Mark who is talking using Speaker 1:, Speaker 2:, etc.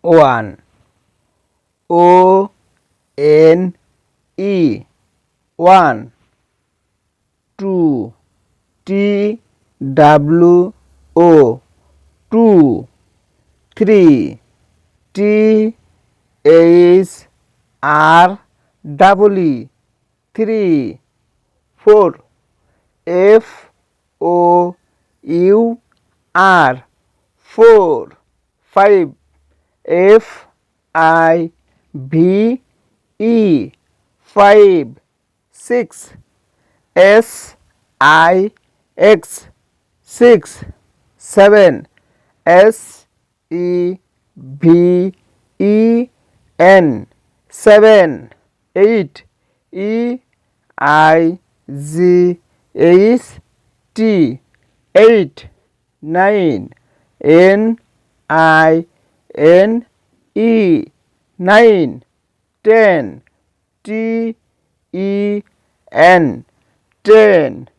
Speaker 1: 1 O N E 1 2 T W O 2 3 T H R E 3 4 F O U R 4 5 F I V E 5 6 S I X 6 7 S E V E N 7 8 E I G H T 8 9 N I N E 9 10 T E N 10